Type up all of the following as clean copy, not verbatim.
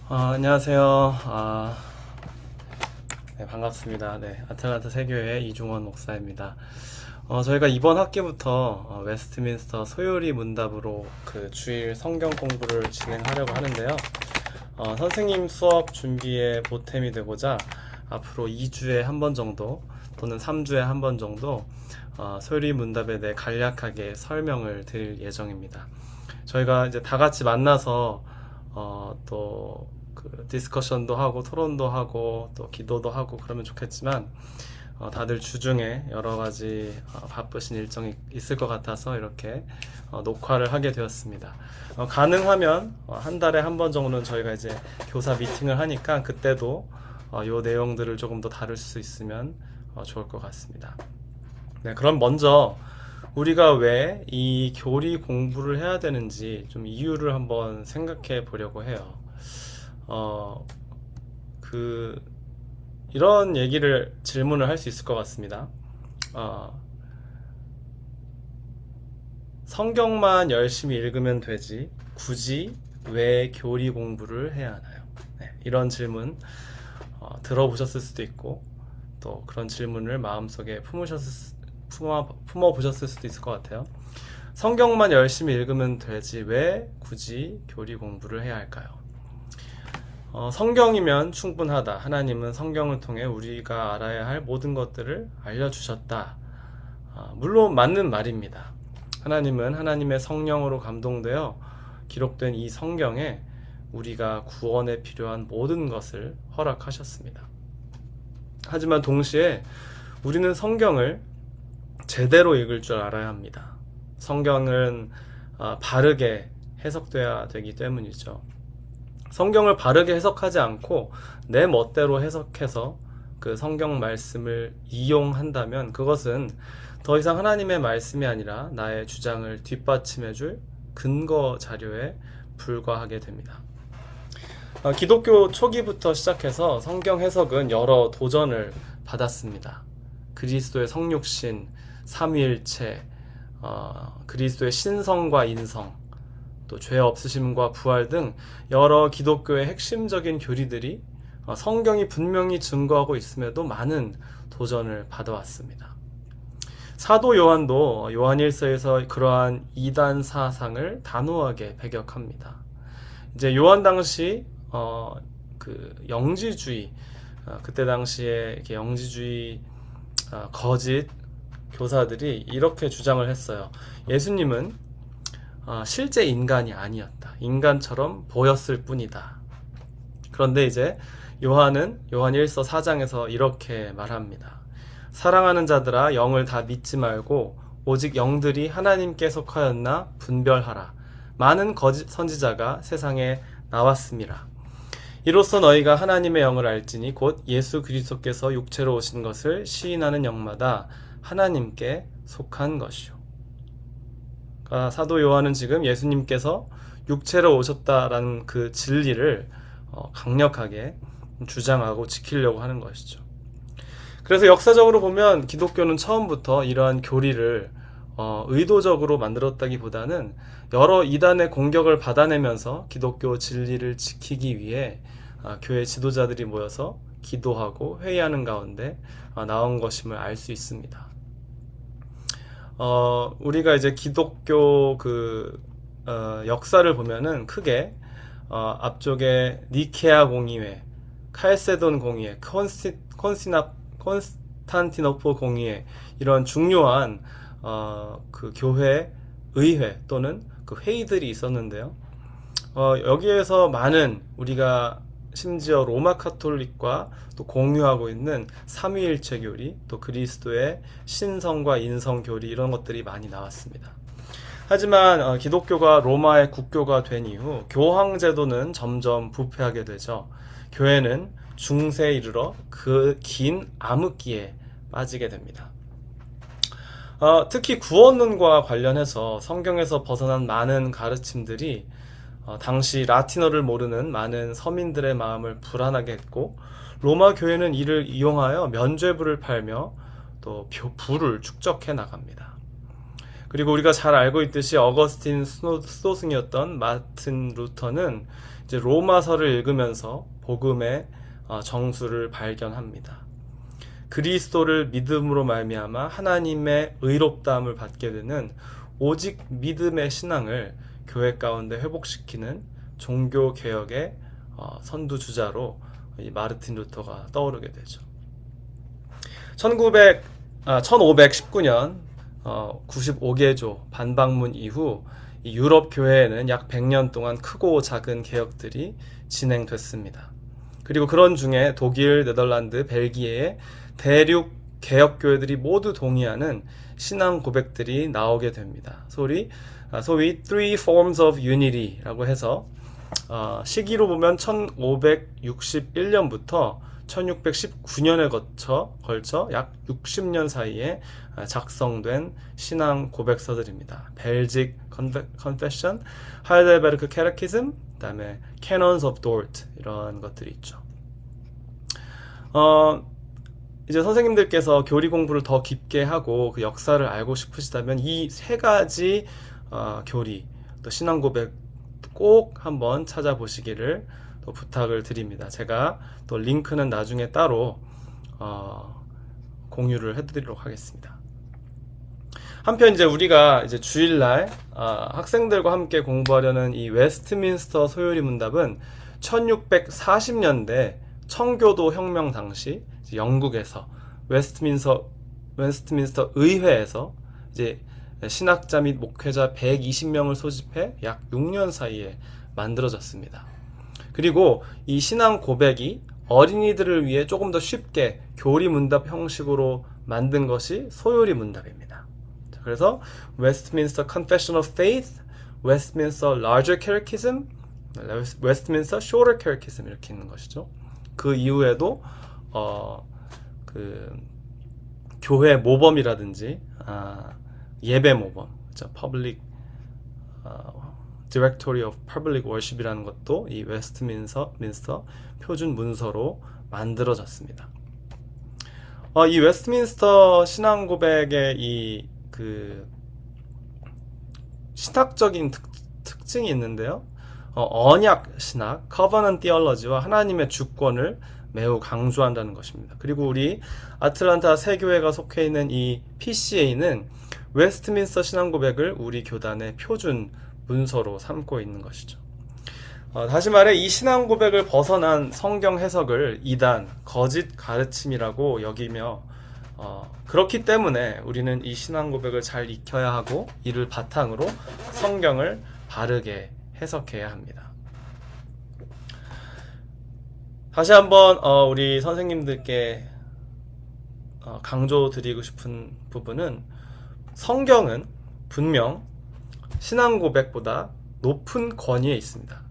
안녕하세요. 네, 반갑습니다. 네, 아틀란타 세교회 이중원 목사입니다. 저희가 이번 학기부터 웨스트민스터 소요리 문답으로 그 주일 성경 공부를 진행하려고 하는데요. 선생님 수업 준비에 보탬이 되고자 앞으로 2주에 한 번 정도 또는 3주에 한 번 정도 소요리 문답에 대해 간략하게 설명을 드릴 예정입니다. 저희가 이제 다 같이 만나서 또 그 디스커션도 하고 토론도 하고 또 기도도 하고 그러면 좋겠지만 다들 주중에 여러 가지 바쁘신 일정이 있을 것 같아서 이렇게 녹화를 하게 되었습니다. 가능하면 한 달에 한 번 정도는 저희가 이제 교사 미팅을 하니까 그때도 요 내용들을 조금 더 다룰 수 있으면 좋을 것 같습니다. 네, 그럼 먼저 우리가 왜 이 교리 공부를 해야 되는지 좀 이유를 한번 생각해 보려고 해요. 이런 질문을 할 수 있을 것 같습니다. 성경만 열심히 읽으면 되지, 굳이 왜 교리 공부를 해야 하나요? 네, 이런 질문 들어보셨을 수도 있고, 또 그런 질문을 마음속에 품어보셨을 수도 있을 것 같아요. 성경만 열심히 읽으면 되지 왜 굳이 교리 공부를 해야 할까요? 성경이면 충분하다. 하나님은 성경을 통해 우리가 알아야 할 모든 것들을 알려주셨다. 물론 맞는 말입니다. 하나님은 하나님의 성령으로 감동되어 기록된 이 성경에 우리가 구원에 필요한 모든 것을 허락하셨습니다. 하지만 동시에 우리는 성경을 제대로 읽을 줄 알아야 합니다. 성경은 바르게 해석돼야 되기 때문이죠. 성경을 바르게 해석하지 않고 내 멋대로 해석해서 그 성경 말씀을 이용한다면 그것은 더 이상 하나님의 말씀이 아니라 나의 주장을 뒷받침해줄 근거 자료에 불과하게 됩니다. 기독교 초기부터 시작해서 성경 해석은 여러 도전을 받았습니다. 그리스도의 성육신, 삼위일체, 그리스도의 신성과 인성, 또 죄 없으심과 부활 등 여러 기독교의 핵심적인 교리들이 성경이 분명히 증거하고 있음에도 많은 도전을 받아왔습니다. 사도 요한도 요한일서에서 그러한 이단 사상을 단호하게 배격합니다. 이제 요한 당시 그 영지주의, 그때 당시에 이렇게 영지주의 거짓 교사들이 이렇게 주장을 했어요. 예수님은 실제 인간이 아니었다. 인간처럼 보였을 뿐이다. 그런데 이제 요한은 요한일서 4장에서 이렇게 말합니다. 사랑하는 자들아, 영을 다 믿지 말고 오직 영들이 하나님께 속하였나 분별하라. 많은 거짓 선지자가 세상에 나왔습니다. 이로써 너희가 하나님의 영을 알지니 곧 예수 그리스도께서 육체로 오신 것을 시인하는 영마다 하나님께 속한 것이요. 사도 요한은 지금 예수님께서 육체로 오셨다라는 그 진리를 강력하게 주장하고 지키려고 하는 것이죠. 그래서 역사적으로 보면 기독교는 처음부터 이러한 교리를 의도적으로 만들었다기보다는 여러 이단의 공격을 받아내면서 기독교 진리를 지키기 위해 교회 지도자들이 모여서 기도하고 회의하는 가운데 나온 것임을 알 수 있습니다. 우리가 이제 기독교 역사를 보면은 크게 앞쪽에 니케아 공의회, 칼세돈 공의회, 콘스탄티노플 공의회, 이런 중요한 그 교회 의회 또는 그 회의들이 있었는데요. 여기에서 많은 우리가 심지어 로마 카톨릭과 또 공유하고 있는 삼위일체 교리, 또 그리스도의 신성과 인성 교리, 이런 것들이 많이 나왔습니다. 하지만 기독교가 로마의 국교가 된 이후 교황 제도는 점점 부패하게 되죠. 교회는 중세에 이르러 그 긴 암흑기에 빠지게 됩니다. 특히 구원론과 관련해서 성경에서 벗어난 많은 가르침들이 당시 라틴어를 모르는 많은 서민들의 마음을 불안하게 했고, 로마 교회는 이를 이용하여 면죄부를 팔며 또 부를 축적해 나갑니다. 그리고 우리가 잘 알고 있듯이 어거스틴 수도승이었던 마틴 루터는 이제 로마서를 읽으면서 복음의 정수를 발견합니다. 그리스도를 믿음으로 말미암아 하나님의 의롭다함을 받게 되는 오직 믿음의 신앙을 교회 가운데 회복시키는 종교 개혁의 선두주자로 이 마르틴 루터가 떠오르게 되죠. 1519년 95개조 반박문 이후 이 유럽 교회에는 약 100년 동안 크고 작은 개혁들이 진행됐습니다. 그리고 그런 중에 독일, 네덜란드, 벨기에의 대륙 개혁교회들이 모두 동의하는 신앙 고백들이 나오게 됩니다. 소위 Three Forms of Unity라고 해서 시기로 보면 1561년부터 1619년에 걸쳐 약 60년 사이에 작성된 신앙 고백서들입니다. 벨직 컨페션, 하이델베르크 캐테키즘, 그다음에 Canons of Dort 이런 것들이 있죠. 이제 선생님들께서 교리 공부를 더 깊게 하고 그 역사를 알고 싶으시다면 이 세 가지 교리 또 신앙 고백 꼭 한번 찾아보시기를 또 부탁을 드립니다. 제가 또 링크는 나중에 따로 공유를 해드리도록 하겠습니다. 한편 이제 우리가 이제 주일날 학생들과 함께 공부하려는 이 웨스트민스터 소요리 문답은 1640년대 청교도 혁명 당시 영국에서 웨스트민스터 의회에서 이제 신학자 및 목회자 120명을 소집해 약 6년 사이에 만들어졌습니다. 그리고 이 신앙 고백이 어린이들을 위해 조금 더 쉽게 교리 문답 형식으로 만든 것이 소요리 문답입니다. 그래서 Westminster Confession of Faith, Westminster Larger Catechism, Westminster Shorter Catechism 이렇게 있는 것이죠. 그 이후에도 그 교회 모범이라든지 예배 모범, Public Directory of Public Worship이라는 것도 이 웨스트민스터 표준 문서로 만들어졌습니다. 이 웨스트민스터 신앙 고백의 이 그 신학적인 특징이 있는데요. 언약 신학, Covenant Theology와 하나님의 주권을 매우 강조한다는 것입니다. 그리고 우리 아틀란타 세교회가 속해 있는 이 PCA는 웨스트민스터 신앙 고백을 우리 교단의 표준 문서로 삼고 있는 것이죠. 다시 말해 이 신앙 고백을 벗어난 성경 해석을 이단, 거짓 가르침이라고 여기며 그렇기 때문에 우리는 이 신앙 고백을 잘 익혀야 하고 이를 바탕으로 성경을 바르게 해석해야 합니다. 다시 한번 우리 선생님들께 강조드리고 싶은 부분은 성경은 분명 신앙 고백보다 높은 권위에 있습니다.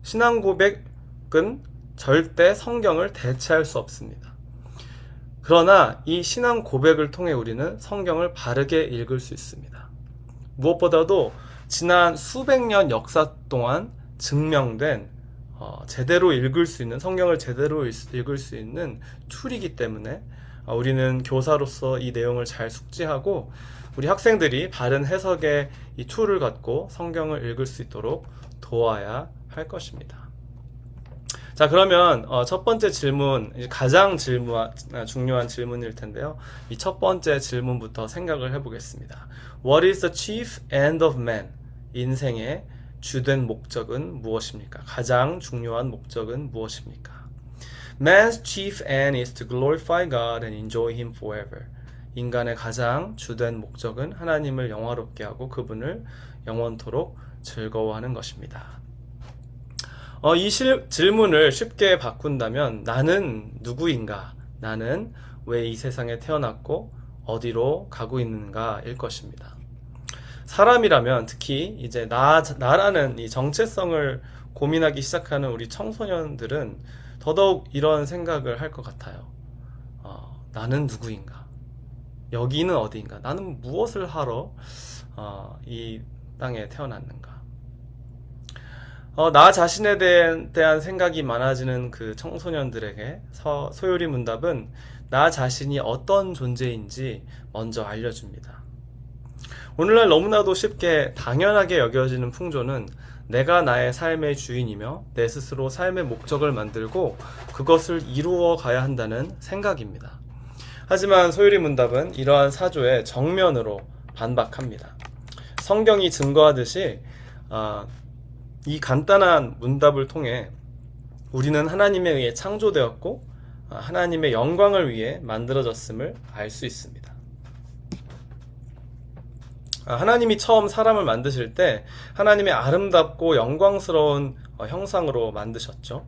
신앙 고백은 절대 성경을 대체할 수 없습니다. 그러나 이 신앙 고백을 통해 우리는 성경을 바르게 읽을 수 있습니다. 무엇보다도 지난 수백 년 역사 동안 증명된 제대로 읽을 수 있는 성경을 제대로 읽을 수 있는 툴이기 때문에 우리는 교사로서 이 내용을 잘 숙지하고 우리 학생들이 바른 해석의 이 툴을 갖고 성경을 읽을 수 있도록 도와야 할 것입니다. 자, 그러면 첫 번째 질문, 가장 중요한 질문일 텐데요. 이 첫 번째 질문부터 생각을 해보겠습니다. What is the chief end of man? 인생의 주된 목적은 무엇입니까? 가장 중요한 목적은 무엇입니까? Man's chief end is to glorify God and enjoy Him forever. 인간의 가장 주된 목적은 하나님을 영화롭게 하고 그분을 영원토록 즐거워하는 것입니다. 이 질문을 쉽게 바꾼다면 나는 누구인가? 나는 왜 이 세상에 태어났고 어디로 가고 있는가일 것입니다. 사람이라면 특히 이제 나라는 이 정체성을 고민하기 시작하는 우리 청소년들은 더더욱 이런 생각을 할 것 같아요. 나는 누구인가? 여기는 어디인가? 나는 무엇을 하러 이 땅에 태어났는가? 나 자신에 대한 생각이 많아지는 그 청소년들에게 소요리 문답은 나 자신이 어떤 존재인지 먼저 알려줍니다. 오늘날 너무나도 쉽게 당연하게 여겨지는 풍조는 내가 나의 삶의 주인이며 내 스스로 삶의 목적을 만들고 그것을 이루어 가야 한다는 생각입니다. 하지만 소율이 문답은 이러한 사조에 정면으로 반박합니다. 성경이 증거하듯이 이 간단한 문답을 통해 우리는 하나님에 의해 창조되었고 하나님의 영광을 위해 만들어졌음을 알 수 있습니다. 하나님이 처음 사람을 만드실 때 하나님의 아름답고 영광스러운 형상으로 만드셨죠.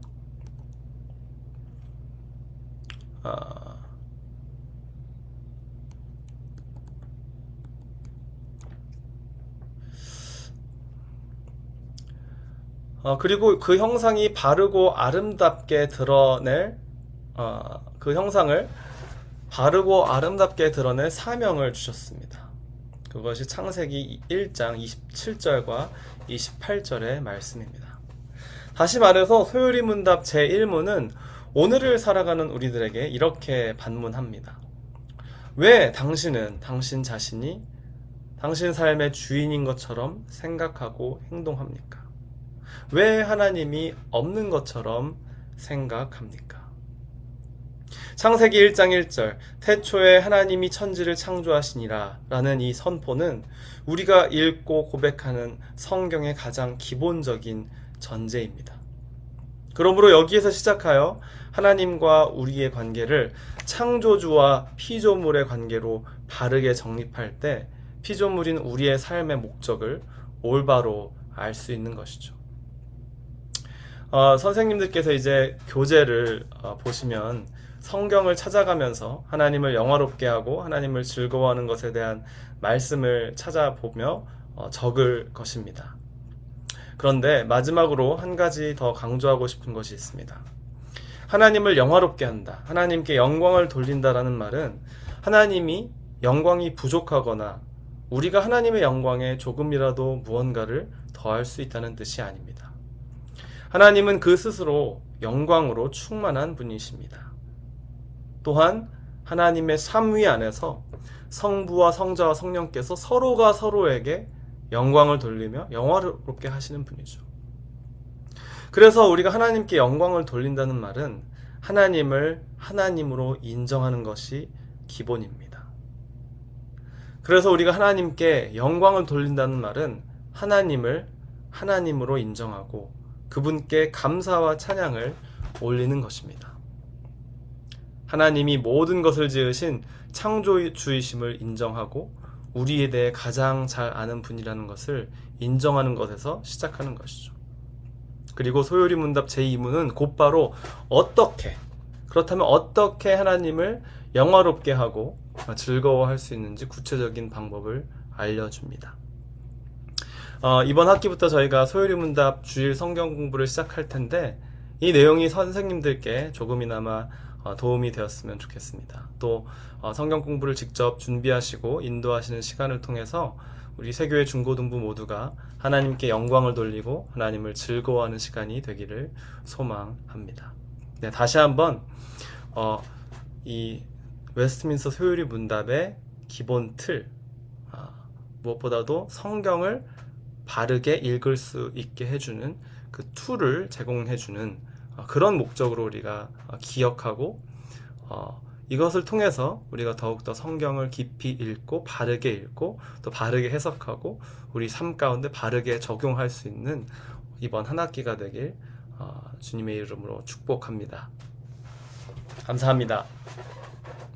그리고 그 형상이 바르고 아름답게 드러낼 그 형상을 바르고 아름답게 드러낼 사명을 주셨습니다. 그것이 창세기 1장 27절과 28절의 말씀입니다. 다시 말해서 소율이 문답 제1문은 오늘을 살아가는 우리들에게 이렇게 반문합니다. 왜 당신은 당신 자신이 당신 삶의 주인인 것처럼 생각하고 행동합니까? 왜 하나님이 없는 것처럼 생각합니까? 창세기 1장 1절 태초에 하나님이 천지를 창조하시니라 라는 이 선포는 우리가 읽고 고백하는 성경의 가장 기본적인 전제입니다. 그러므로 여기에서 시작하여 하나님과 우리의 관계를 창조주와 피조물의 관계로 바르게 정립할 때 피조물인 우리의 삶의 목적을 올바로 알 수 있는 것이죠. 선생님들께서 이제 교재를 보시면 성경을 찾아가면서 하나님을 영화롭게 하고 하나님을 즐거워하는 것에 대한 말씀을 찾아보며 적을 것입니다. 그런데 마지막으로 한 가지 더 강조하고 싶은 것이 있습니다. 하나님을 영화롭게 한다, 하나님께 영광을 돌린다라는 말은 하나님이 영광이 부족하거나 우리가 하나님의 영광에 조금이라도 무언가를 더할 수 있다는 뜻이 아닙니다. 하나님은 그 스스로 영광으로 충만한 분이십니다. 또한 하나님의 삼위 안에서 성부와 성자와 성령께서 서로가 서로에게 영광을 돌리며 영화롭게 하시는 분이죠. 그래서 우리가 하나님께 영광을 돌린다는 말은 하나님을 하나님으로 인정하는 것이 기본입니다. 그래서 우리가 하나님께 영광을 돌린다는 말은 하나님을 하나님으로 인정하고 그분께 감사와 찬양을 올리는 것입니다. 하나님이 모든 것을 지으신 창조주이심을 인정하고 우리에 대해 가장 잘 아는 분이라는 것을 인정하는 것에서 시작하는 것이죠. 그리고 소율이 문답 제2문은 곧바로 그렇다면 어떻게 하나님을 영화롭게 하고 즐거워할 수 있는지 구체적인 방법을 알려줍니다. 이번 학기부터 저희가 소율이 문답 주일 성경 공부를 시작할 텐데 이 내용이 선생님들께 조금이나마 도움이 되었으면 좋겠습니다. 또 성경 공부를 직접 준비하시고 인도하시는 시간을 통해서 우리 세교회 중고등부 모두가 하나님께 영광을 돌리고 하나님을 즐거워하는 시간이 되기를 소망합니다. 네, 다시 한번 이 웨스트민스터 소율이 문답의 기본 틀, 무엇보다도 성경을 바르게 읽을 수 있게 해주는 그 툴을 제공해주는 그런 목적으로 우리가 기억하고 이것을 통해서 우리가 더욱더 성경을 깊이 읽고 바르게 읽고 또 바르게 해석하고 우리 삶 가운데 바르게 적용할 수 있는 이번 한 학기가 되길 주님의 이름으로 축복합니다. 감사합니다.